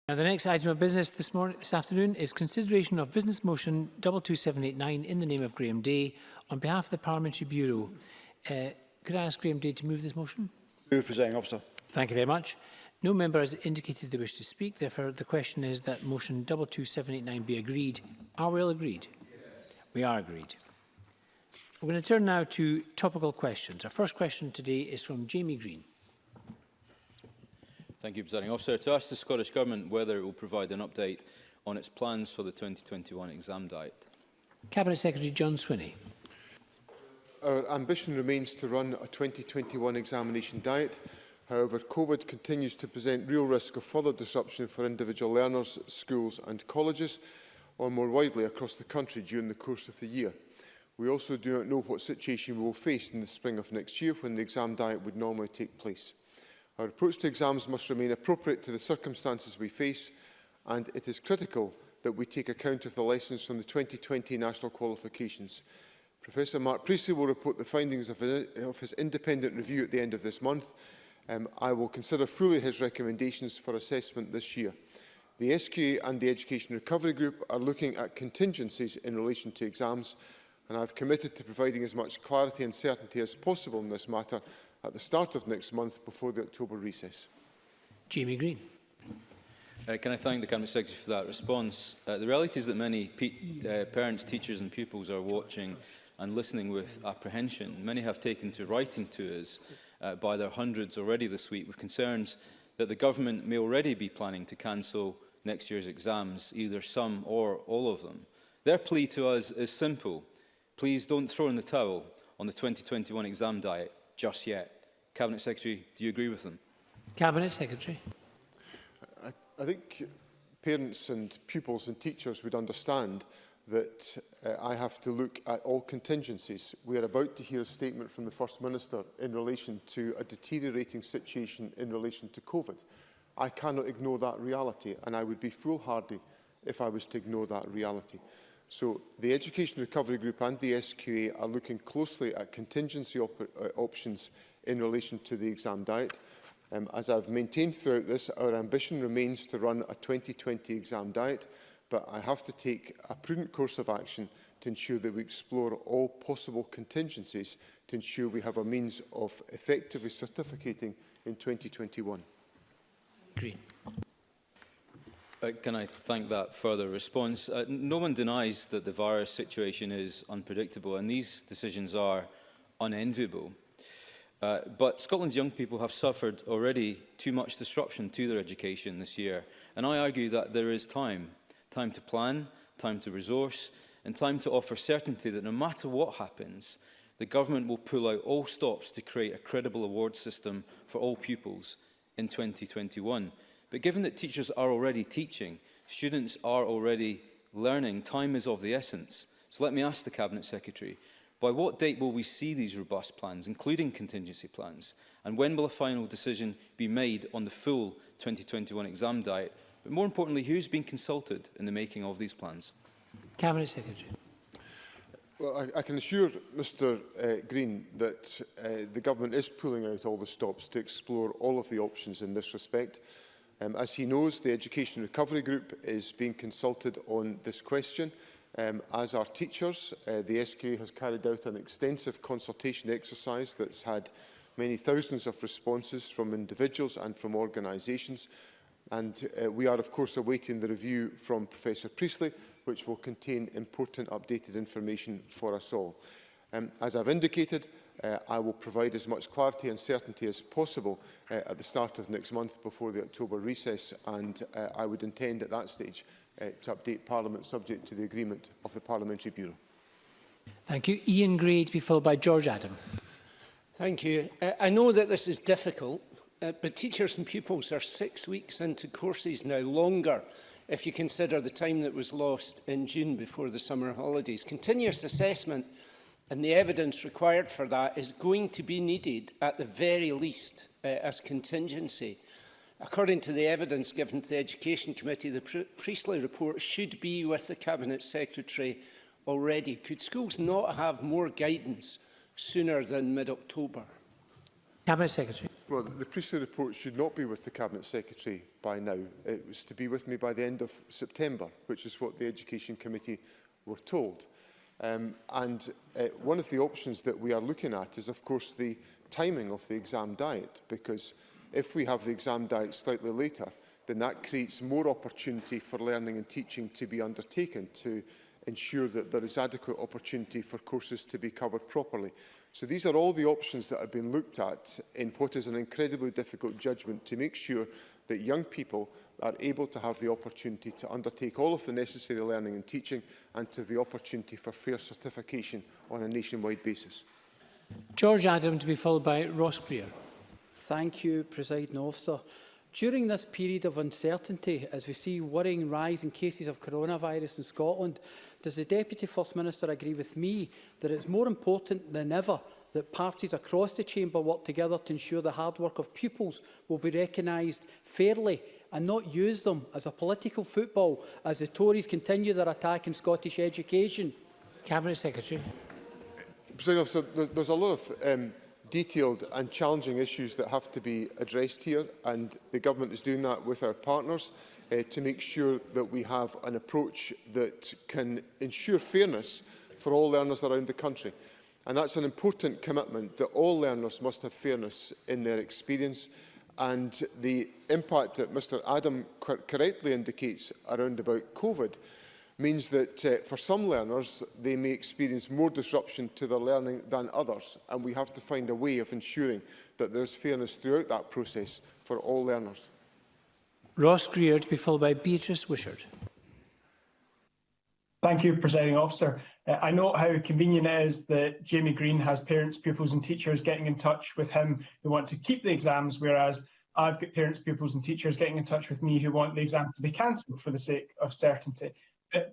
Now, the next item of business this afternoon is consideration of business motion 22789 in the name of Graham Day on behalf of the Parliamentary Bureau. Could I ask Graham Day to move this motion? Move, Presiding Officer. Thank you very much. No member has indicated they wish to speak. Therefore, the question is that motion 22789 be agreed. Are we all agreed? Yes. We are agreed. We're going to turn now to topical questions. Our first question today is from Jamie Green. Thank you, Presiding Officer. To ask the Scottish Government whether it will provide an update on its plans for the 2021 exam diet. Cabinet Secretary John Swinney. Our ambition remains to run a 2021 examination diet. However, COVID continues to present real risk of further disruption for individual learners, schools and colleges, or more widely across the country during the course of the year. We also do not know what situation we will face in the spring of next year when the exam diet would normally take place. Our approach to exams must remain appropriate to the circumstances we face, and it is critical that we take account of the lessons from the 2020 national qualifications. Professor Mark Priestley will report the findings of his independent review at the end of this month. I will consider fully his recommendations for assessment this year. The SQA and the Education Recovery Group are looking at contingencies in relation to exams, and I have committed to providing as much clarity and certainty as possible in this matter at the start of next month before the October recess. Jamie Green. Can I thank the Cabinet Secretary for that response? The reality is that many parents, teachers and pupils are watching and listening with apprehension. Many have taken to writing to us by their hundreds already this week with concerns that the government may already be planning to cancel next year's exams, either some or all of them. Their plea to us is simple. Please don't throw in the towel on the 2021 exam diet just yet. Cabinet Secretary, do you agree with them? Cabinet Secretary. I think parents and pupils and teachers would understand that I have to look at all contingencies. We are about to hear a statement from the First Minister in relation to a deteriorating situation in relation to COVID. I cannot ignore that reality, and I would be foolhardy if I was to ignore that reality. So the Education Recovery Group and the SQA are looking closely at contingency options in relation to the exam diet. As I've maintained throughout this, our ambition remains to run a 2020 exam diet, but I have to take a prudent course of action to ensure that we explore all possible contingencies to ensure we have a means of effectively certificating in 2021. Green. Can I thank that further response? No one denies that the virus situation is unpredictable, and these decisions are unenviable. But Scotland's young people have suffered already too much disruption to their education this year, and I argue that there is time to plan, time to resource, and time to offer certainty that no matter what happens, the government will pull out all stops to create a credible award system for all pupils in 2021. But given that teachers are already teaching, students are already learning, time is of the essence. So let me ask the Cabinet Secretary, by what date will we see these robust plans, including contingency plans? And when will a final decision be made on the full 2021 exam diet? But more importantly, who's been consulted in the making of these plans? Cabinet Secretary. Well, I can assure Mr Green that the Government is pulling out all the stops to explore all of the options in this respect. As he knows, the Education Recovery Group is being consulted on this question. As are teachers, the SQA has carried out an extensive consultation exercise that's had many thousands of responses from individuals and from organisations. And we are, of course, awaiting the review from Professor Priestley, which will contain important updated information for us all. As I've indicated, I will provide as much clarity and certainty as possible at the start of next month before the October recess, and I would intend at that stage to update Parliament subject to the agreement of the Parliamentary Bureau. Thank you. Ian Gray to be followed by George Adam. Thank you. I know that this is difficult, but teachers and pupils are 6 weeks into courses now, longer if you consider the time that was lost in June before the summer holidays. Continuous assessment and the evidence required for that is going to be needed at the very least as contingency. According to the evidence given to the Education Committee, the Priestley report should be with the Cabinet Secretary already. Could schools not have more guidance sooner than mid-October? Cabinet Secretary. Well, the priestly report should not be with the Cabinet Secretary by now. It was to be with me by the end of September, which is what the Education Committee were told. One of the options that we are looking at is, of course, the timing of the exam diet, because if we have the exam diet slightly later, then that creates more opportunity for learning and teaching to be undertaken to ensure that there is adequate opportunity for courses to be covered properly. So these are all the options that have been looked at in what is an incredibly difficult judgment to make sure that young people are able to have the opportunity to undertake all of the necessary learning and teaching and to have the opportunity for fair certification on a nationwide basis. George Adam, to be followed by Ross Greer. Thank you, Presiding Officer. During this period of uncertainty, as we see worrying rise in cases of coronavirus in Scotland, does the Deputy First Minister agree with me that it's more important than ever that parties across the chamber work together to ensure the hard work of pupils will be recognised fairly and not use them as a political football as the Tories continue their attack on Scottish education? Cabinet Secretary. President Officer, there's a lot of detailed and challenging issues that have to be addressed here, and the Government is doing that with our partners to make sure that we have an approach that can ensure fairness for all learners around the country. And that's an important commitment, that all learners must have fairness in their experience. And the impact that Mr Adam correctly indicates around about COVID means that for some learners, they may experience more disruption to their learning than others. And we have to find a way of ensuring that there is fairness throughout that process for all learners. Ross Greer, to be followed by Beatrice Wishart. Thank you, Presiding Officer. I note how convenient it is that Jamie Green has parents, pupils and teachers getting in touch with him who want to keep the exams, whereas I've got parents, pupils and teachers getting in touch with me who want the exams to be cancelled for the sake of certainty.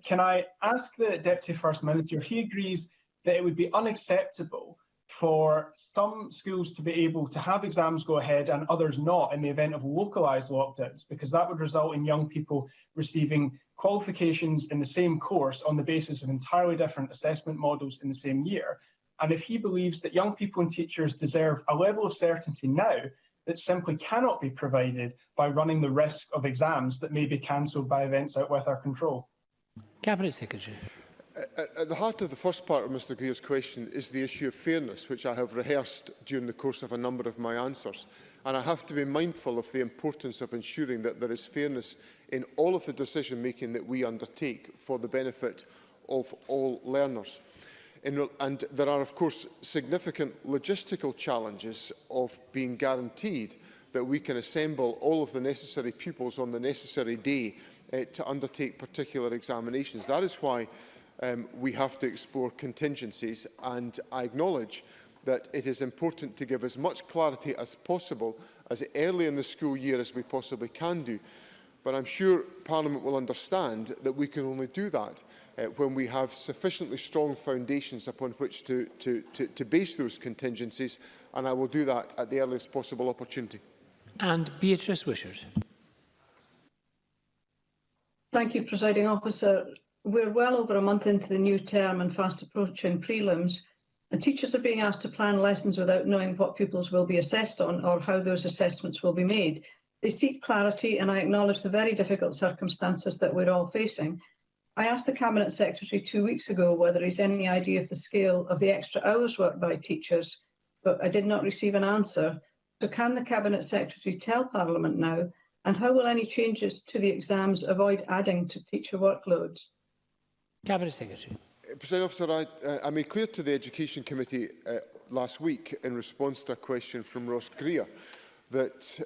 Can I ask the Deputy First Minister if he agrees that it would be unacceptable for some schools to be able to have exams go ahead and others not in the event of localised lockdowns, because that would result in young people receiving qualifications in the same course on the basis of entirely different assessment models in the same year? And if he believes that young people and teachers deserve a level of certainty now that simply cannot be provided by running the risk of exams that may be cancelled by events out with our control. Cabinet Secretary. At the heart of the first part of Mr Greer's question is the issue of fairness, which I have rehearsed during the course of a number of my answers. And I have to be mindful of the importance of ensuring that there is fairness in all of the decision-making that we undertake for the benefit of all learners. And there are, of course, significant logistical challenges of being guaranteed that we can assemble all of the necessary pupils on the necessary day to undertake particular examinations. That is why we have to explore contingencies, and I acknowledge that it is important to give as much clarity as possible as early in the school year as we possibly can do. But I'm sure Parliament will understand that we can only do that when we have sufficiently strong foundations upon which to base those contingencies, and I will do that at the earliest possible opportunity. And Beatrice Wishart. Thank you, Presiding Officer. We're well over a month into the new term and fast approaching prelims, and teachers are being asked to plan lessons without knowing what pupils will be assessed on or how those assessments will be made. They seek clarity, and I acknowledge the very difficult circumstances that we're all facing. I asked the Cabinet Secretary 2 weeks ago whether he's any idea of the scale of the extra hours worked by teachers, but I did not receive an answer. So can the Cabinet Secretary tell Parliament now, and how will any changes to the exams avoid adding to teacher workloads? Cabinet Secretary. President Officer, I made clear to the Education Committee last week in response to a question from Ross Greer that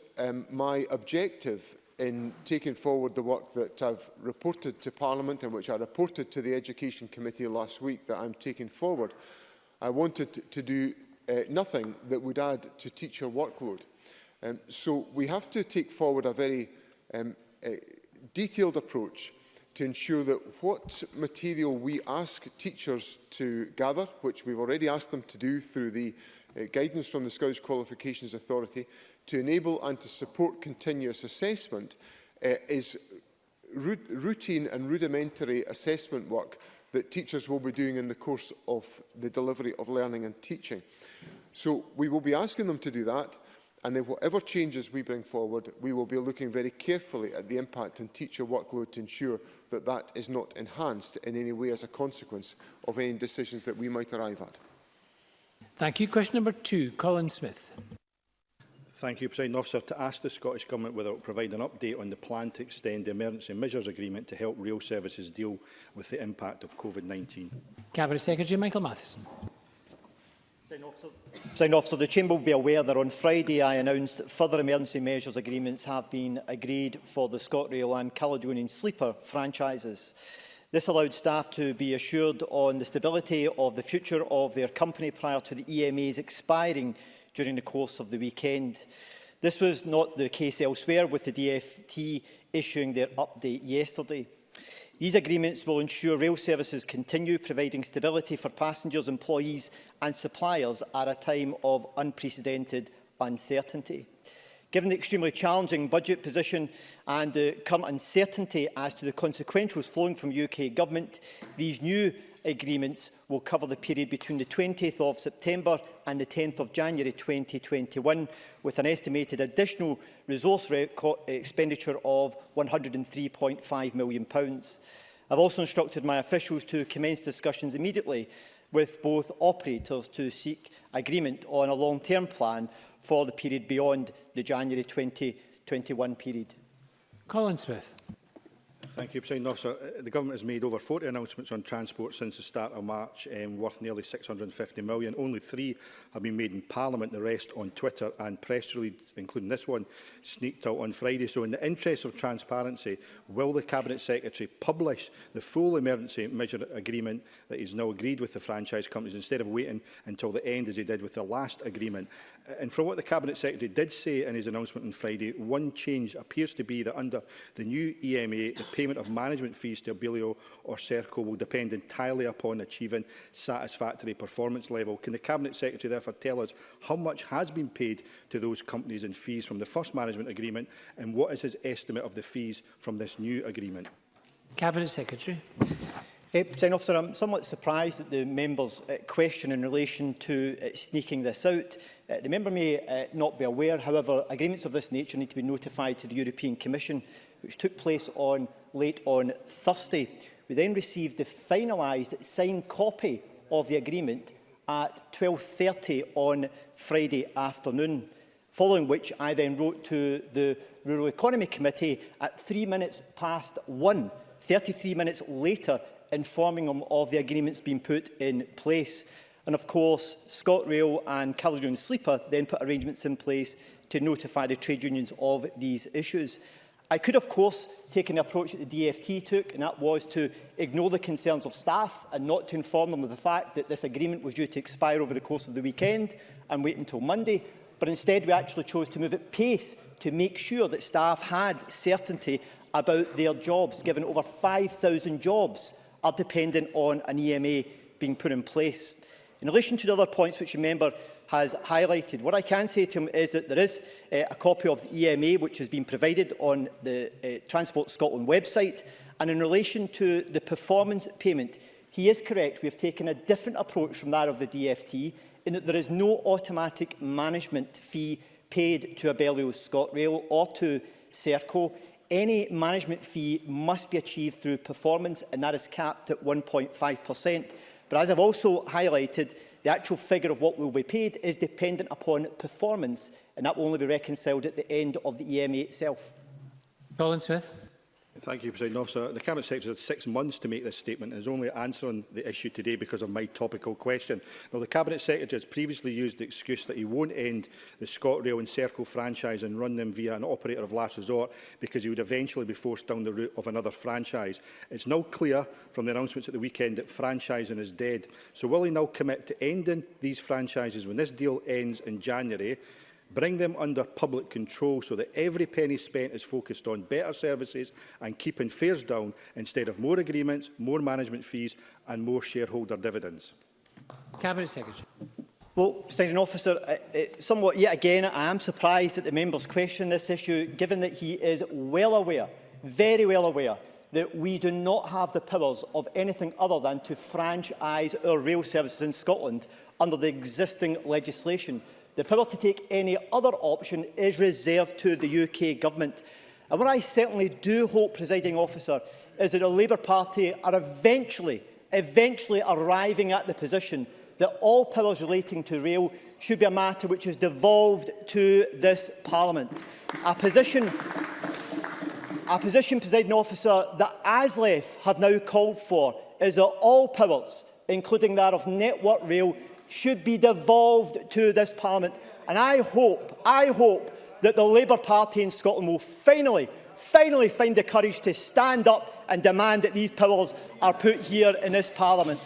my objective in taking forward the work that I've reported to Parliament and which I reported to the Education Committee last week that I'm taking forward, I wanted to do nothing that would add to teacher workload. So we have to take forward a very detailed approach to ensure that what material we ask teachers to gather, which we've already asked them to do through the guidance from the Scottish Qualifications Authority, to enable and to support continuous assessment, is routine and rudimentary assessment work that teachers will be doing in the course of the delivery of learning and teaching. So we will be asking them to do that. And then whatever changes we bring forward, we will be looking very carefully at the impact on teacher workload to ensure that that is not enhanced in any way as a consequence of any decisions that we might arrive at. Thank you. Question number 2, Colin Smith. Thank you, Presiding Officer. To ask the Scottish Government whether it will provide an update on the plan to extend the Emergency Measures Agreement to help rail services deal with the impact of COVID-19. Cabinet Secretary Michael Matheson. Presiding Officer, the Chamber will be aware that on Friday I announced that further emergency measures agreements have been agreed for the ScotRail and Caledonian Sleeper franchises. This allowed staff to be assured on the stability of the future of their company prior to the EMAs expiring during the course of the weekend. This was not the case elsewhere, with the DfT issuing their update yesterday. These agreements will ensure rail services continue providing stability for passengers, employees and suppliers at a time of unprecedented uncertainty. Given the extremely challenging budget position and the current uncertainty as to the consequentials flowing from UK Government, these new agreements will cover the period between the 20th of September and the 10th of January 2021, with an estimated additional resource expenditure of £103.5 million. I've also instructed my officials to commence discussions immediately with both operators to seek agreement on a long-term plan for the period beyond the January 2021 period. Colin Smith. Thank you, Presiding Officer. The Government has made over 40 announcements on transport since the start of March, worth nearly £650 million. Only 3 have been made in Parliament, the rest on Twitter and press release, including this one, sneaked out on Friday. So in the interest of transparency, will the Cabinet Secretary publish the full emergency measure agreement that he's now agreed with the franchise companies, instead of waiting until the end as he did with the last agreement? And from what the Cabinet Secretary did say in his announcement on Friday, one change appears to be that under the new EMA, the payment of management fees to Abellio or Serco will depend entirely upon achieving satisfactory performance level. Can the Cabinet Secretary therefore tell us how much has been paid to those companies in fees from the first management agreement, and what is his estimate of the fees from this new agreement? Cabinet Secretary. Presiding Officer, I'm somewhat surprised at the member's question in relation to sneaking this out. The member may not be aware, however, agreements of this nature need to be notified to the European Commission, which took place late on Thursday. We then received the finalised signed copy of the agreement at 12:30 on Friday afternoon, following which I then wrote to the Rural Economy Committee at 1:03, 33 minutes later, informing them of the agreements being put in place. And of course, ScotRail and Caledonian Sleeper then put arrangements in place to notify the trade unions of these issues. I could, of course, take an approach that the DfT took, and that was to ignore the concerns of staff and not to inform them of the fact that this agreement was due to expire over the course of the weekend and wait until Monday. But instead, we actually chose to move at pace to make sure that staff had certainty about their jobs, given over 5,000 jobs are dependent on an EMA being put in place. In relation to the other points which the member has highlighted, what I can say to him is that there is a copy of the EMA which has been provided on the Transport Scotland website, and in relation to the performance payment, he is correct. We have taken a different approach from that of the DfT, in that there is no automatic management fee paid to Abellio ScotRail or to Serco. Any management fee must be achieved through performance, and that is capped at 1.5%. But as I've also highlighted, the actual figure of what will be paid is dependent upon performance, and that will only be reconciled at the end of the EMA itself. Colin Smith. Thank you, Presiding Officer. The Cabinet Secretary had 6 months to make this statement and is only answering the issue today because of my topical question. Now, the Cabinet Secretary has previously used the excuse that he won't end the ScotRail and Serco franchise and run them via an operator of last resort because he would eventually be forced down the route of another franchise. It's now clear from the announcements at the weekend that franchising is dead. So will he now commit to ending these franchises when this deal ends in January, bring them under public control so that every penny spent is focused on better services and keeping fares down instead of more agreements, more management fees and more shareholder dividends? Cabinet Secretary. Well, Presiding Officer, somewhat yet again, I am surprised at the member's question this issue, given that he is well aware, very well aware, that we do not have the powers of anything other than to franchise our rail services in Scotland under the existing legislation. The power to take any other option is reserved to the UK Government. And what I certainly do hope, Presiding Officer, is that the Labour Party are eventually arriving at the position that all powers relating to rail should be a matter which is devolved to this Parliament. A position, Presiding Officer, that ASLEF have now called for is that all powers, including that of Network Rail, should be devolved to this Parliament. And I hope that the Labour Party in Scotland will finally find the courage to stand up and demand that these powers are put here in this Parliament.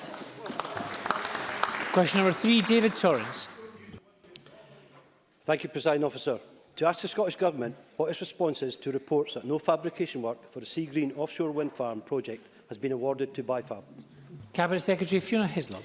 Question number 3, David Torrance. Thank you, Presiding Officer. To ask the Scottish Government what its response is to reports that no fabrication work for the Sea Green offshore wind farm project has been awarded to BIFAB. Cabinet Secretary Fiona Hislop.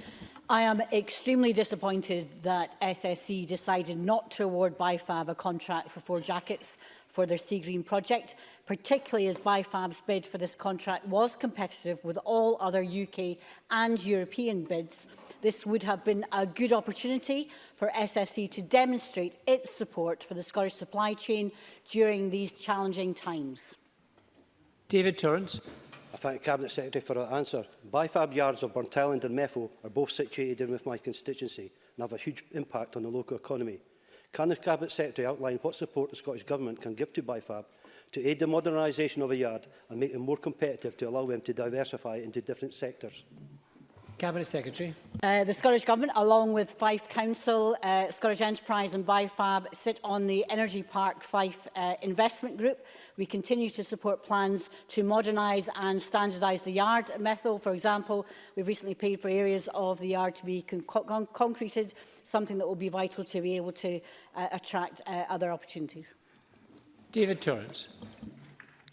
I am extremely disappointed that SSE decided not to award BIFAB a contract for 4 jackets for their Sea Green project, particularly as BIFAB's bid for this contract was competitive with all other UK and European bids. This would have been a good opportunity for SSE to demonstrate its support for the Scottish supply chain during these challenging times. David Torrance. I thank the Cabinet Secretary for that answer. BIFAB yards of Burntilland and Mephill are both situated in with my constituency and have a huge impact on the local economy. Can the Cabinet Secretary outline what support the Scottish Government can give to BIFAB to aid the modernisation of a yard and make them more competitive to allow them to diversify into different sectors? Cabinet Secretary. The Scottish Government, along with Fife Council, Scottish Enterprise and BIFAB, sit on the Energy Park Fife Investment Group. We continue to support plans to modernise and standardise the yard at Methil. For example, we've recently paid for areas of the yard to be concreted, something that will be vital to be able to attract other opportunities. David Torrance.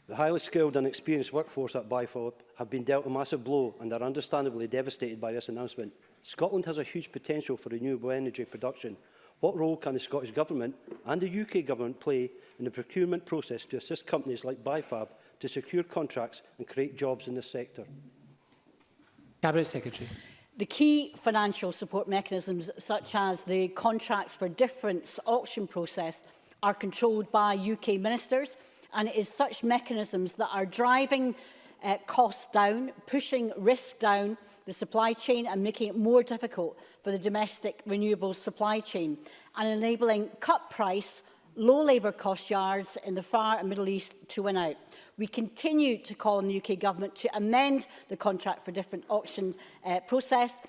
The highly skilled and experienced workforce at BIFAB have been dealt a massive blow and are understandably devastated by this announcement. Scotland has a huge potential for renewable energy production. What role can the Scottish Government and the UK Government play in the procurement process to assist companies like BIFAB to secure contracts and create jobs in this sector? Cabinet Secretary. The key financial support mechanisms, such as the Contracts for Difference auction process, are controlled by UK ministers, and it is such mechanisms that are driving costs down, pushing risk down the supply chain and making it more difficult for the domestic renewables supply chain and enabling cut price, low labour cost yards in the Far and Middle East to win out. We continue to call on the UK Government to amend the Contract for Different auction process,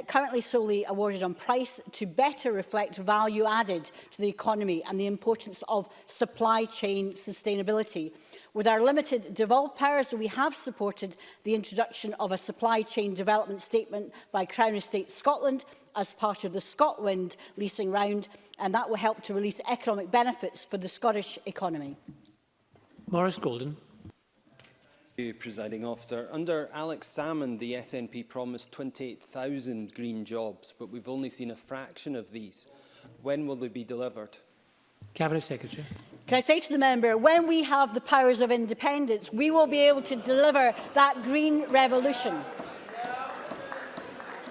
currently solely awarded on price, to better reflect value added to the economy and the importance of supply chain sustainability. With our limited devolved powers, we have supported the introduction of a supply chain development statement by Crown Estate Scotland as part of the ScotWind leasing round, and that will help to release economic benefits for the Scottish economy. Maurice Golden. Thank you, Presiding Officer. Under Alex Salmond, the SNP promised 28,000 green jobs, but we've only seen a fraction of these. When will they be delivered? Cabinet Secretary. Can I say to the member, when we have the powers of independence, we will be able to deliver that green revolution.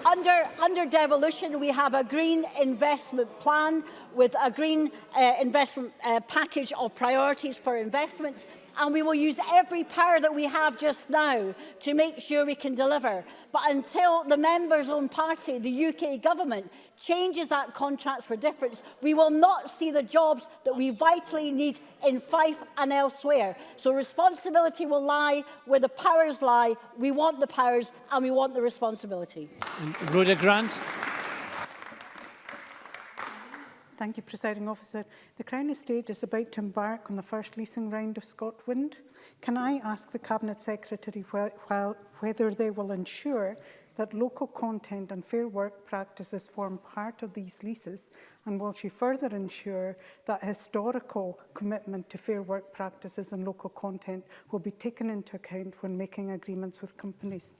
Under devolution, we have a green investment plan with a green investment package of priorities for investments, and we will use every power that we have just now to make sure we can deliver. But until the member's own party, the UK Government, changes that Contracts for Difference, we will not see the jobs that we vitally need in Fife and elsewhere. So responsibility will lie where the powers lie. We want the powers and we want the responsibility. And Rhoda Grant. Thank you, Presiding Officer. The Crown Estate is about to embark on the first leasing round of ScotWind. Can I ask the Cabinet Secretary whether they will ensure that local content and fair work practices form part of these leases, and will she further ensure that historical commitment to fair work practices and local content will be taken into account when making agreements with companies?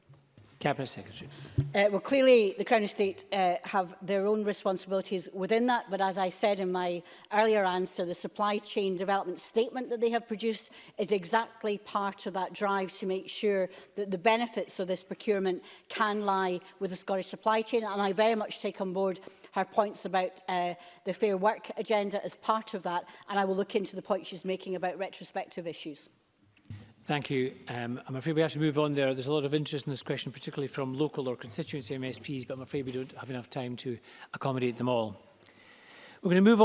Cabinet Secretary. Well, clearly the Crown Estate have their own responsibilities within that, but as I said in my earlier answer, the supply chain development statement that they have produced is exactly part of that drive to make sure that the benefits of this procurement can lie with the Scottish supply chain, and I very much take on board her points about the Fair Work agenda as part of that, and I will look into the point she's making about retrospective issues. Thank you. I'm afraid we have to move on there. There's a lot of interest in this question, particularly from local or constituency MSPs, but I'm afraid we don't have enough time to accommodate them all. We're going to move on.